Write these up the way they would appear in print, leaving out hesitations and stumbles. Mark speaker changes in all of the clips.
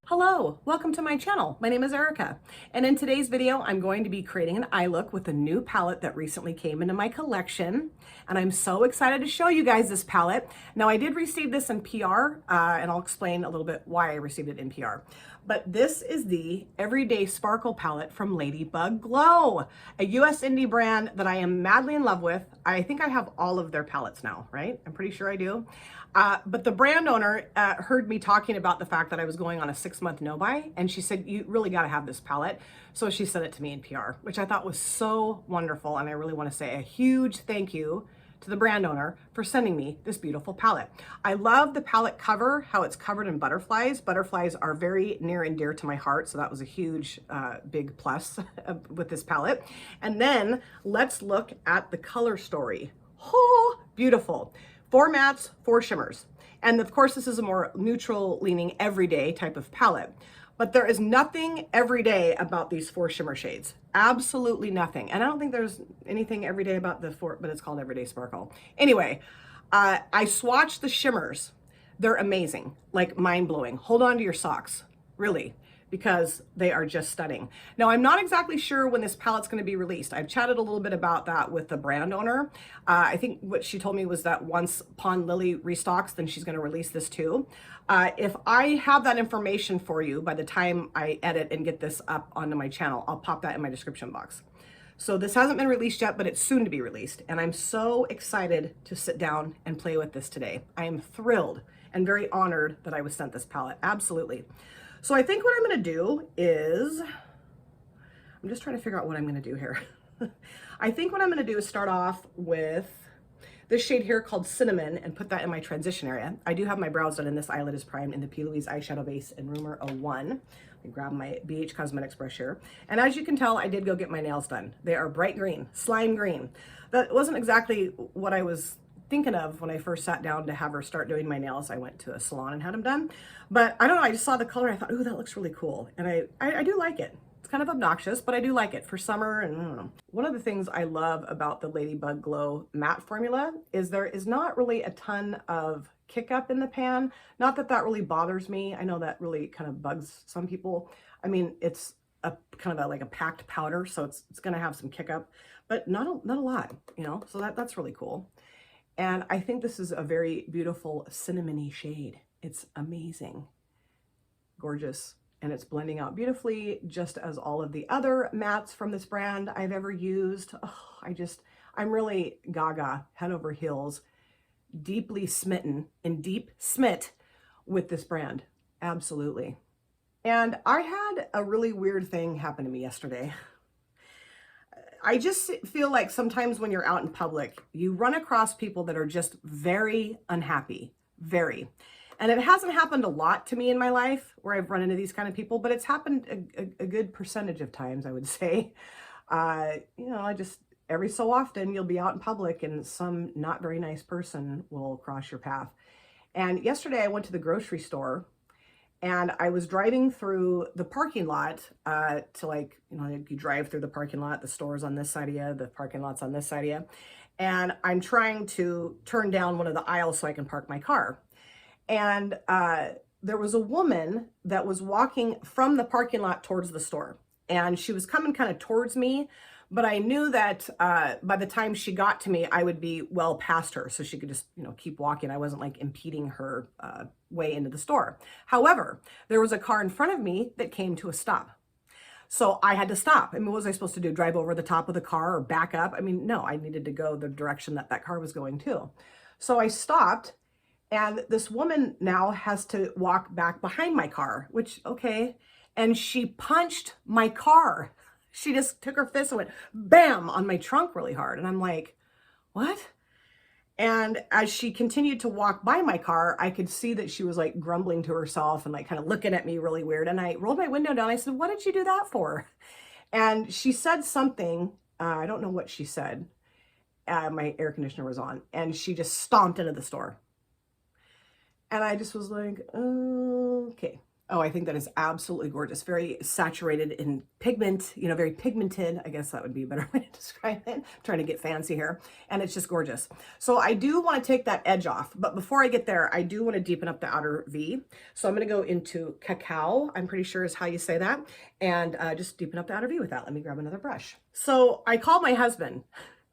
Speaker 1: Hello, welcome to my channel. My name is Erica, and in today's video, I'm going to be creating an eye look with a new palette that recently came into my collection, and I'm so excited to show you guys this palette. Now, I did receive this in PR, and I'll explain a little bit why I received it in PR. But this is the Everyday Sparkle palette from LadybugGlow, a US indie brand that I am madly in love with. I think I have all of their palettes now, right? I'm pretty sure I do. But the brand owner heard me talking about the fact that I was going on a 6-month no-buy, and she said, you really got to have this palette. So she sent it to me in PR, which I thought was so wonderful. And I really want to say a huge thank you to the brand owner for sending me this beautiful palette. I love the palette cover, how it's covered in butterflies. Butterflies are very near and dear to my heart, so that was a huge, big plus with this palette. And then let's look at the color story. Oh, beautiful. 4 mattes, 4 shimmers. And of course, this is a more neutral leaning everyday type of palette. But there is nothing everyday about these 4 shimmer shades. Absolutely nothing. And I don't think there's anything everyday about the 4, but it's called Everyday Sparkle. Anyway, I swatched the shimmers. They're amazing, like mind-blowing. Hold on to your socks, really, because they are just stunning. Now, I'm not exactly sure when this palette's gonna be released. I've chatted a little bit about that with the brand owner. I think what she told me was that once Pond Lily restocks, then she's gonna release this too. If I have that information for you by the time I edit and get this up onto my channel, I'll pop that in my description box. So this hasn't been released yet, but it's soon to be released. And I'm so excited to sit down and play with this today. I am thrilled and very honored that I was sent this palette, absolutely. So I think what I'm gonna do is, I'm just trying to figure out what I'm gonna do here. I think what I'm gonna do is start off with this shade here called Cinnamon and put that in my transition area. I do have my brows done, and this eyelid is primed in the P. Louise eyeshadow base in Rumor 01. Let me grab my BH Cosmetics brush here. And as you can tell, I did go get my nails done. They are bright green, slime green. That wasn't exactly what I was thinking of when I first sat down to have her start doing my nails. I went to a salon and had them done. But I don't know, I just saw the color and I thought, ooh, that looks really cool. And I do like it. It's kind of obnoxious, but I do like it for summer, and I don't know. One of the things I love about the LadybugGlow matte formula is there is not really a ton of kick up in the pan. Not that that really bothers me. I know that really kind of bugs some people. I mean, it's a kind of like a packed powder, so it's gonna have some kick up, but not a lot, you know, so that's really cool. And I think this is a very beautiful cinnamony shade. It's amazing, gorgeous. And it's blending out beautifully, just as all of the other mattes from this brand I've ever used. Oh, I'm really gaga, head over heels, deeply smitten and deep smit with this brand, absolutely. And I had a really weird thing happen to me yesterday. I just feel like sometimes when you're out in public, you run across people that are just very unhappy, very. And it hasn't happened a lot to me in my life where I've run into these kind of people, but it's happened a good percentage of times, I would say. You know, every so often you'll be out in public and some not very nice person will cross your path. And yesterday I went to the grocery store and I was driving through the parking lot to, like, you know, you drive through the parking lot, the store's on this side of you, the parking lot's on this side of you. And I'm trying to turn down one of the aisles so I can park my car. And there was a woman that was walking from the parking lot towards the store. And she was coming kind of towards me, but I knew that by the time she got to me, I would be well past her. So she could just, you know, keep walking. I wasn't like impeding her way into the store. However, there was a car in front of me that came to a stop. So I had to stop. I mean, what was I supposed to do? Drive over the top of the car or back up? I mean, no, I needed to go the direction that that car was going to. So I stopped. And this woman now has to walk back behind my car, which, okay. And she punched my car. She just took her fist and went bam on my trunk really hard. And I'm like, what? And as she continued to walk by my car, I could see that she was like grumbling to herself and like kind of looking at me really weird. And I rolled my window down. I said, what did you do that for? And she said something, I don't know what she said. My air conditioner was on and she just stomped into the store. And I just was like, okay, Oh, I think that is absolutely gorgeous. Very saturated in pigment, you know, very pigmented. I guess that would be a better way to describe it. I'm trying to get fancy here. And it's just gorgeous. So I do want to take that edge off. But before I get there, I do want to deepen up the outer V. So I'm going to go into Cacao, I'm pretty sure is how you say that. And just deepen up the outer V with that. Let me grab another brush. So I called my husband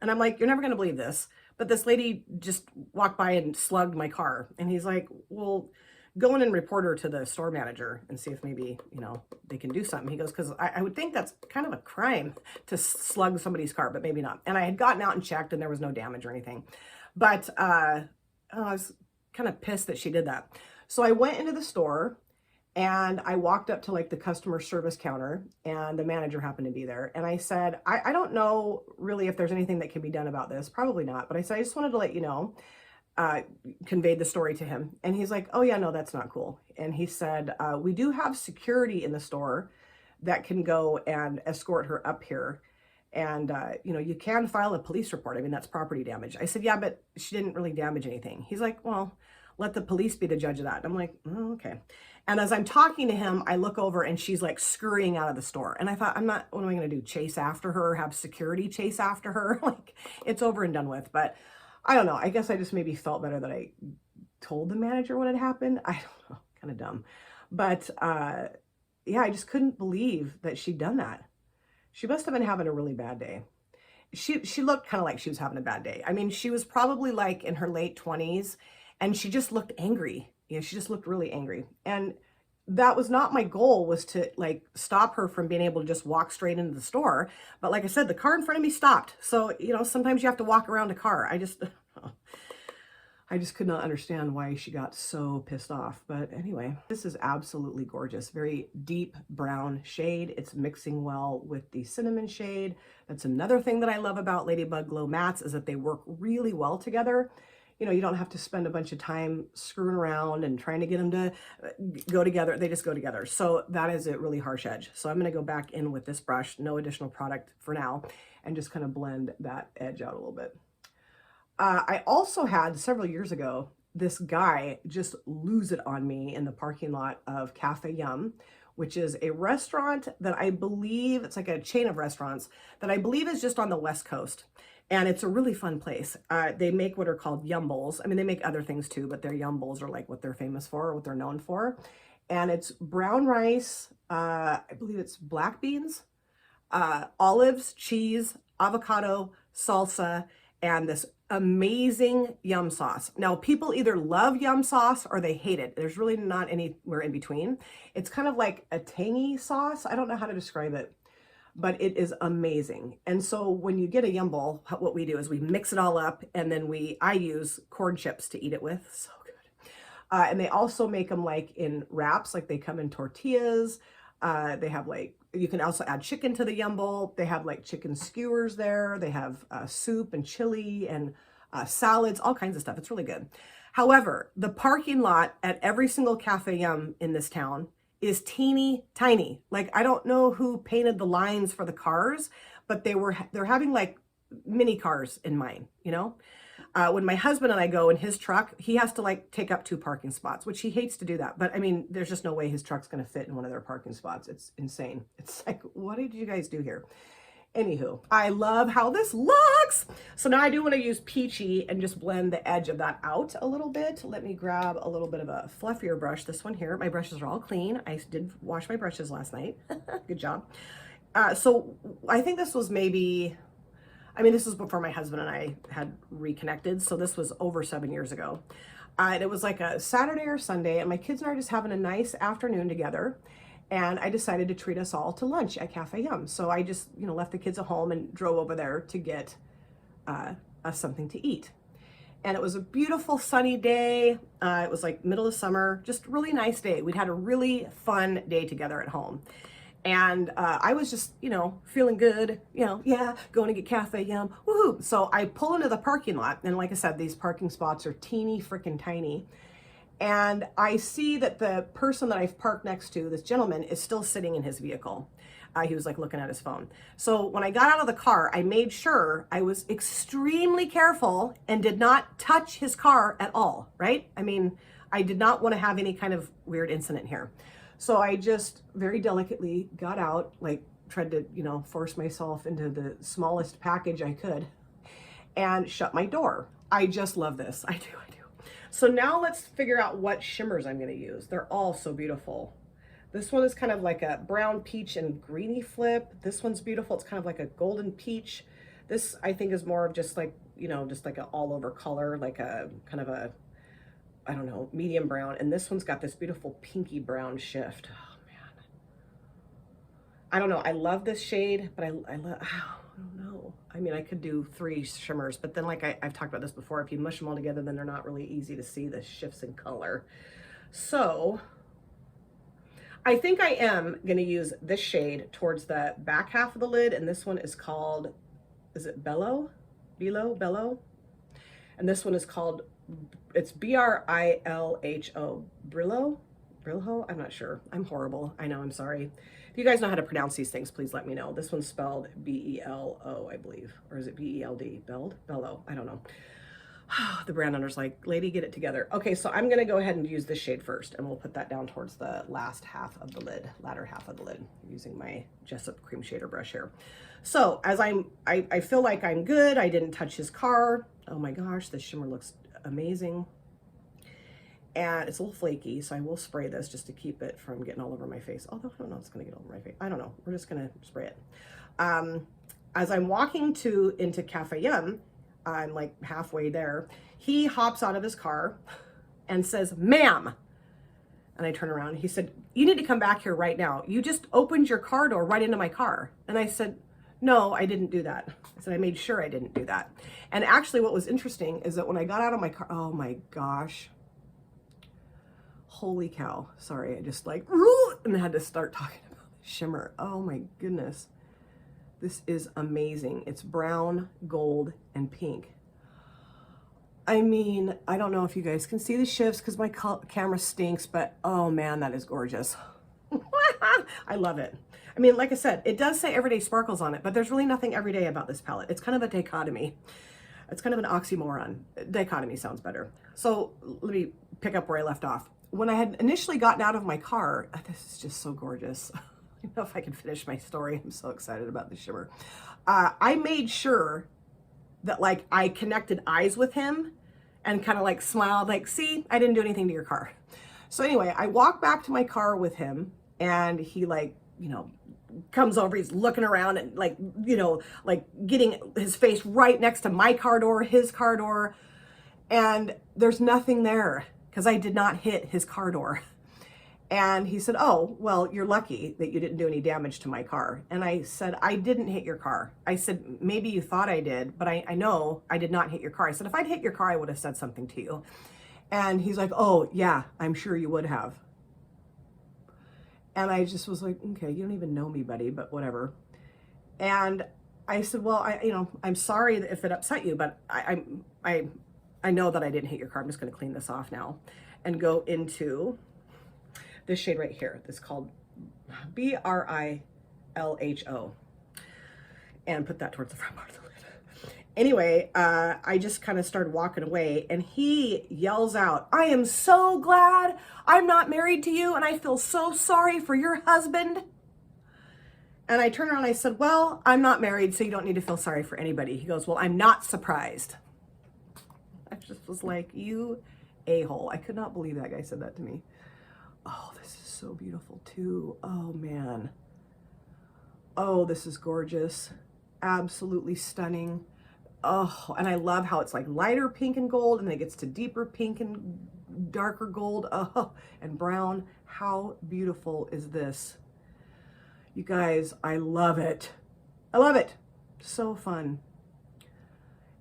Speaker 1: and I'm like, you're never going to believe this, but this lady just walked by and slugged my car. And he's like, well, go in and report her to the store manager and see if maybe, you know, they can do something. He goes, because I would think that's kind of a crime to slug somebody's car, but maybe not. And I had gotten out and checked and there was no damage or anything. But I was kind of pissed that she did that. So I went into the store and I walked up to like the customer service counter and the manager happened to be there. And I said, I don't know really if there's anything that can be done about this. Probably not. But I said, I just wanted to let you know. Conveyed the story to him and he's like, oh yeah, no, that's not cool. And he said, we do have security in the store that can go and escort her up here. And, you know, you can file a police report. I mean, that's property damage. I said, yeah, but she didn't really damage anything. He's like, well, let the police be the judge of that. I'm like, oh, okay. And as I'm talking to him, I look over and she's like scurrying out of the store. And I thought, what am I going to do? Chase after her, have security chase after her? Like, it's over and done with. But I don't know. I guess I just maybe felt better that I told the manager what had happened. I don't know, kind of dumb. But yeah, I just couldn't believe that she'd done that. She must have been having a really bad day. She looked kind of like she was having a bad day. I mean, she was probably like in her late 20s and she just looked angry. You know, she just looked really angry. And that was not my goal, was to like stop her from being able to just walk straight into the store. But like I said, the car in front of me stopped. So, you know, sometimes you have to walk around a car. I just could not understand why she got so pissed off. But anyway, this is absolutely gorgeous. Very deep brown shade. It's mixing well with the cinnamon shade. That's another thing that I love about LadybugGlow mats, is that they work really well together. You know, you don't have to spend a bunch of time screwing around and trying to get them to go together. They just go together. So that is a really harsh edge. So I'm going to go back in with this brush, no additional product for now, and just kind of blend that edge out a little bit. I also had, several years ago, this guy just lose it on me in the parking lot of Cafe Yum, which is a restaurant that I believe, it's like a chain of restaurants that I believe is just on the West Coast. And it's a really fun place. They make what are called yum bowls. I mean, they make other things too, but their yum bowls are like what they're famous for, or what they're known for. And it's brown rice, I believe it's black beans, olives, cheese, avocado, salsa, and this amazing yum sauce. Now, people either love yum sauce or they hate it. There's really not anywhere in between. It's kind of like a tangy sauce. I don't know how to describe it, but it is amazing. And so when you get a yum bowl, what we do is we mix it all up, and then I use corn chips to eat it with. So good. And they also make them like in wraps, like they come in tortillas. They have like, you can also add chicken to the yum bowl. They have like chicken skewers there. They have soup and chili and salads, all kinds of stuff. It's really good. However, the parking lot at every single Cafe Yum in this town is teeny tiny. Like, I don't know who painted the lines for the cars, but they're having like mini cars in mine, you know? When my husband and I go in his truck, he has to like take up 2 parking spots, which he hates to do that. But I mean, there's just no way his truck's going to fit in one of their parking spots. It's insane. It's like, what did you guys do here? Anywho, I love how this looks. So now I do want to use Peachy and just blend the edge of that out a little bit. Let me grab a little bit of a fluffier brush. This one here, my brushes are all clean. I did wash my brushes last night. Good job. So I think this was maybe, I mean, this was before my husband and I had reconnected. So this was over 7 years ago. And it was like a Saturday or Sunday, and my kids and I are just having a nice afternoon together. And I decided to treat us all to lunch at Cafe Yum. So I just, you know, left the kids at home and drove over there to get us something to eat. And it was a beautiful sunny day. It was like middle of summer, just really nice day. We'd had a really fun day together at home. And I was just, you know, feeling good, you know, yeah, going to get Cafe Yum, woohoo. So I pull into the parking lot. And like I said, these parking spots are teeny freaking tiny. And I see that the person that I've parked next to, this gentleman, is still sitting in his vehicle. He was like looking at his phone. So when I got out of the car, I made sure I was extremely careful and did not touch his car at all, right? I mean, I did not want to have any kind of weird incident here. So I just very delicately got out, like tried to, you know, force myself into the smallest package I could and shut my door. I just love this. I do. So now let's figure out what shimmers I'm going to use. They're all so beautiful. This one is kind of like a brown peach and greeny flip. This one's beautiful. It's kind of like a golden peach. This I think is more of just like, you know, just like an all over color, like a kind of a, I don't know, medium brown. And this one's got this beautiful pinky brown shift. Oh man. I don't know. I love this shade, but I love, I don't know. I mean, I could do 3 shimmers, but then like I've talked about this before, if you mush them all together, then they're not really easy to see the shifts in color. So I think I am going to use this shade towards the back half of the lid. And this one is called, is it Bellow? Bellow? And this one is called, it's Brilho. Brilho? I'm not sure. I'm horrible. I know, I'm sorry. If you guys know how to pronounce these things, please let me know. This one's spelled B-E-L-O, I believe. Or is it B-E-L-D? Bellow? I don't know. The brand owner's like, lady, get it together. Okay, so I'm gonna go ahead and use this shade first, and we'll put that down towards the latter half of the lid, using my Jessup cream shader brush here. So as I feel like I'm good. I didn't touch his car. Oh my gosh, this shimmer looks amazing. And it's a little flaky, so I will spray this just to keep it from getting all over my face. Although I don't know if it's gonna get all over my face. I don't know, we're just gonna spray it. As I'm walking into Cafe Yum, I'm like halfway there, he hops out of his car and says, ma'am. And I turn around, he said, you need to come back here right now. You just opened your car door right into my car. And I said, no, I didn't do that. I said, I made sure I didn't do that. And actually what was interesting is that when I got out of my car, oh my gosh, holy cow. Sorry, I just like, and had to start talking about the shimmer. Oh my goodness. This is amazing. It's brown, gold, and pink. I mean, I don't know if you guys can see the shifts because my camera stinks, but oh man, that is gorgeous. I love it. I mean, like I said, it does say Everyday Sparkles on it, but there's really nothing everyday about this palette. It's kind of a dichotomy. It's kind of an oxymoron. Dichotomy sounds better. So let me pick up where I left off. When I had initially gotten out of my car, this is just so gorgeous. I don't know if I can finish my story. I'm so excited about the shimmer. I made sure that like I connected eyes with him and kind of like smiled like, see, I didn't do anything to your car. So anyway, I walked back to my car with him and he like, you know, comes over, he's looking around and like, you know, like getting his face right next to my car door, his car door. And there's nothing there because I did not hit his car door. And he said, oh, well, you're lucky that you didn't do any damage to my car. And I said, I didn't hit your car. I said, maybe you thought I did, but I know I did not hit your car. I said, if I'd hit your car, I would have said something to you. And he's like, oh, yeah, I'm sure you would have. And I just was like, okay, you don't even know me, buddy, but whatever. And I said, well, I'm sorry if it upset you, but I know that I didn't hit your car. I'm just going to clean this off now and go into this shade right here. This is called Brilho, and put that towards the front part of the lid. Anyway, I just kind of started walking away and he yells out, I am so glad I'm not married to you and I feel so sorry for your husband. And I turned around and I said, well, I'm not married, so you don't need to feel sorry for anybody. He goes, well, I'm not surprised. I just was like, you a-hole. I could not believe that guy said that to me. Oh, this is so beautiful too. Oh man. Oh, this is gorgeous. Absolutely stunning. Oh, and I love how it's like lighter pink and gold and then it gets to deeper pink and darker gold. Oh, and brown. How beautiful is this? You guys, I love it. I love it. So fun.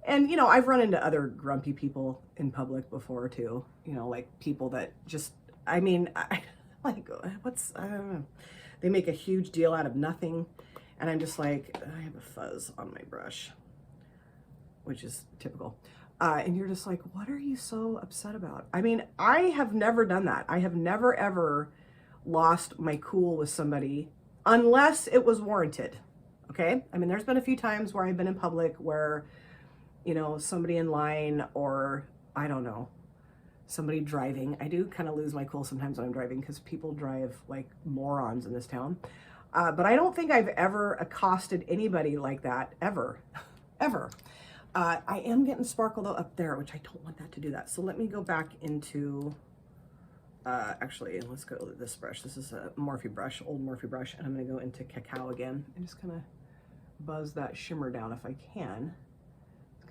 Speaker 1: And, you know, I've run into other grumpy people in public before too. You know, like people that just, I mean, I don't know. They make a huge deal out of nothing. And I'm just like, I have a fuzz on my brush, which is typical. And you're just like, what are you so upset about? I mean, I have never done that. I have never, ever lost my cool with somebody unless it was warranted. Okay. I mean, there's been a few times where I've been in public where, you know, somebody in line or I don't know, somebody driving. I do kind of lose my cool sometimes when I'm driving because people drive like morons in this town. But I don't think I've ever accosted anybody like that, ever, ever. I am getting sparkle though up there, which I don't want that to do that. So let me go back into, actually, let's go to this brush. This is a Morphe brush, old Morphe brush, and I'm gonna go into Cacao again and just kind of buzz that shimmer down if I can.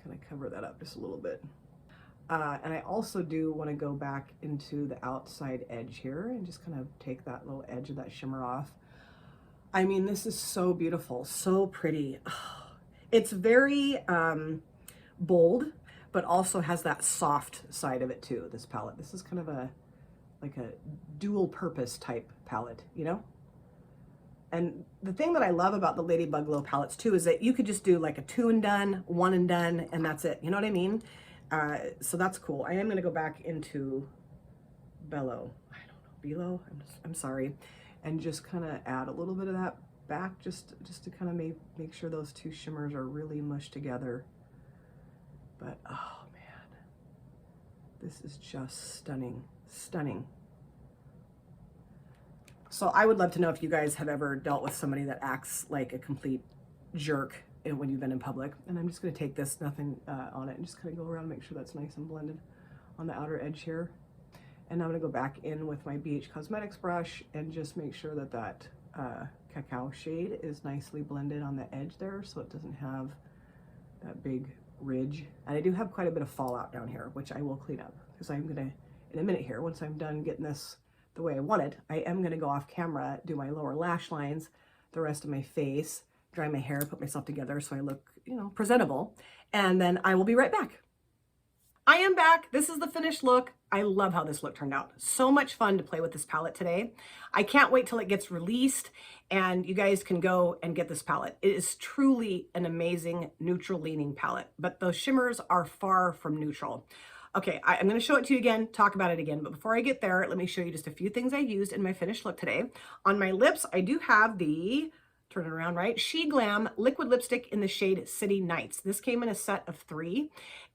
Speaker 1: Kind of cover that up just a little bit. And I also do want to go back into the outside edge here and just kind of take that little edge of that shimmer off. I mean, this is so beautiful, so pretty. It's very bold, but also has that soft side of it too, this palette. This is kind of like a dual purpose type palette, you know? And the thing that I love about the LadybugGlow palettes too is that you could just do like a 2 and done, 1 and done, and that's it. You know what I mean? So that's cool. I am going to go back into Bellow. I don't know, Below. I'm sorry. And just kind of add a little bit of that back just to kind of make sure those two shimmers are really mushed together. But oh man, this is just stunning, stunning. So I would love to know if you guys have ever dealt with somebody that acts like a complete jerk when you've been in public. And I'm just going to take this, nothing on it, and just kind of go around and make sure that's nice and blended on the outer edge here. And I'm going to go back in with my BH Cosmetics brush and just make sure that that cacao shade is nicely blended on the edge there so it doesn't have that big ridge. And I do have quite a bit of fallout down here, which I will clean up because I'm going to, in a minute here, once I'm done getting this the way I want it, I am going to go off camera, do my lower lash lines, the rest of my face, dry my hair, put myself together so I look, you know, presentable, and then I will be right back. I am back. This is the finished look. I love how this look turned out. So much fun to play with this palette today. I can't wait till it gets released and you guys can go and get this palette. It is truly an amazing neutral leaning palette, but those shimmers are far from neutral. Okay, I'm going to show it to you again, talk about it again, but before I get there, let me show you just a few things I used in my finished look today. On my lips, I do have the, turn it around right, She Glam liquid lipstick in the shade City Nights. This came in a set of 3.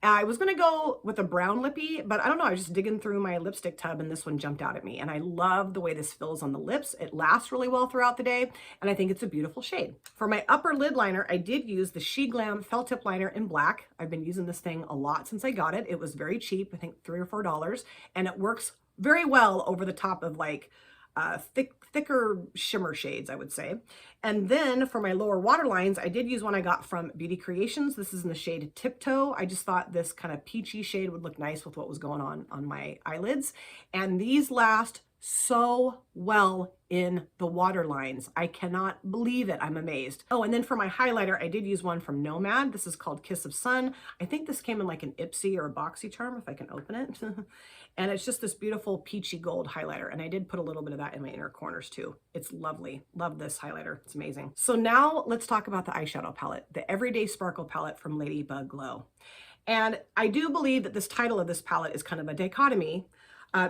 Speaker 1: I was going to go with a brown lippy, but I don't know, I was just digging through my lipstick tub and this one jumped out at me. And I love the way this feels on the lips. It lasts really well throughout the day, and I think it's a beautiful shade. For my upper lid liner, I did use the She Glam felt tip liner in black. I've been using this thing a lot since I got it. It was very cheap, I think $3 or $4, and it works very well over the top of like thicker shimmer shades, I would say. And then for my lower waterlines, I did use one I got from Beauty Creations. This is in the shade Tiptoe. I just thought this kind of peachy shade would look nice with what was going on my eyelids. And these last so well in the waterlines. I cannot believe it. I'm amazed. Oh, and then for my highlighter, I did use one from Nomad. This is called Kiss of Sun. I think this came in like an Ipsy or a BoxyCharm, if I can open it. And it's just this beautiful peachy gold highlighter. And I did put a little bit of that in my inner corners too. It's lovely. Love this highlighter. It's amazing. So now let's talk about the eyeshadow palette, the Everyday Sparkle palette from LadybugGlow. And I do believe that this title of this palette is kind of a dichotomy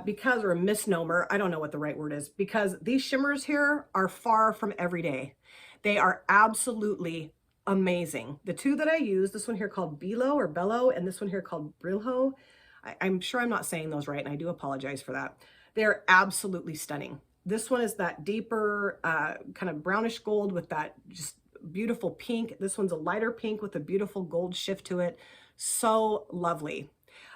Speaker 1: because, or a misnomer, I don't know what the right word is, because these shimmers here are far from everyday. They are absolutely amazing. The two that I use, this one here called Below or Bellow, and this one here called Brilho, I'm sure I'm not saying those right, and I do apologize for that. They're absolutely stunning. This one is that deeper kind of brownish gold with that just beautiful pink. This one's a lighter pink with a beautiful gold shift to it. So lovely.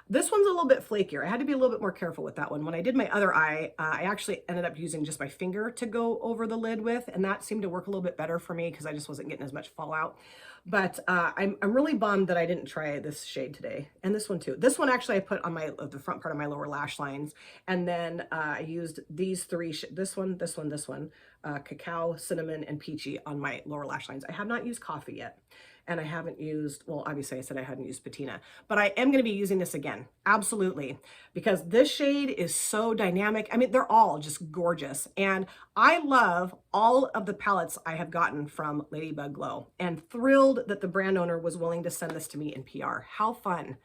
Speaker 1: This one's a little bit flakier. I had to be a little bit more careful with that one. When I did my other eye, I actually ended up using just my finger to go over the lid with, and that seemed to work a little bit better for me because I just wasn't getting as much fallout. But I'm really bummed that I didn't try this shade today, and this one too. This one actually I put on the front part of my lower lash lines, and then I used these 3, this one, cacao, cinnamon, and peachy on my lower lash lines. I have not used coffee yet. And I haven't used, well, obviously I said I hadn't used patina, but I am going to be using this again. Absolutely. Because this shade is so dynamic. I mean, they're all just gorgeous. And I love all of the palettes I have gotten from LadybugGlow, and thrilled that the brand owner was willing to send this to me in PR. How fun.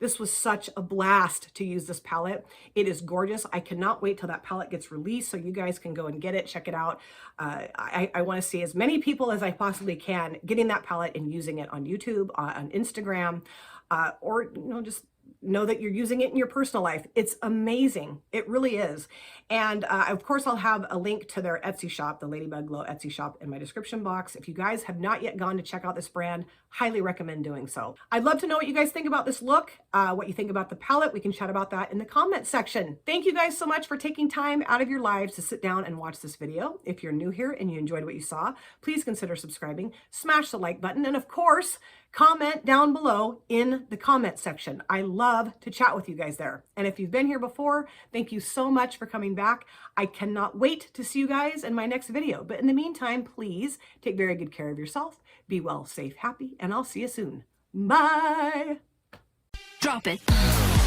Speaker 1: This was such a blast to use this palette. It is gorgeous. I cannot wait till that palette gets released so you guys can go and get it, check it out. I want to see as many people as I possibly can getting that palette and using it on YouTube, on Instagram, or, you know, just know that you're using it in your personal life. It's amazing. It really is. And of course, I'll have a link to their Etsy shop, the LadybugGlow Etsy shop, in my description box. If you guys have not yet gone to check out this brand, highly recommend doing so. I'd love to know what you guys think about this look, what you think about the palette. We can chat about that in the comment section. Thank you guys so much for taking time out of your lives to sit down and watch this video. If you're new here and you enjoyed what you saw, please consider subscribing, smash the like button, and of course, comment down below in the comment section. I love to chat with you guys there. And if you've been here before, thank you so much for coming back. I cannot wait to see you guys in my next video. But in the meantime, please take very good care of yourself. Be well, safe, happy, and I'll see you soon. Bye.
Speaker 2: Drop it.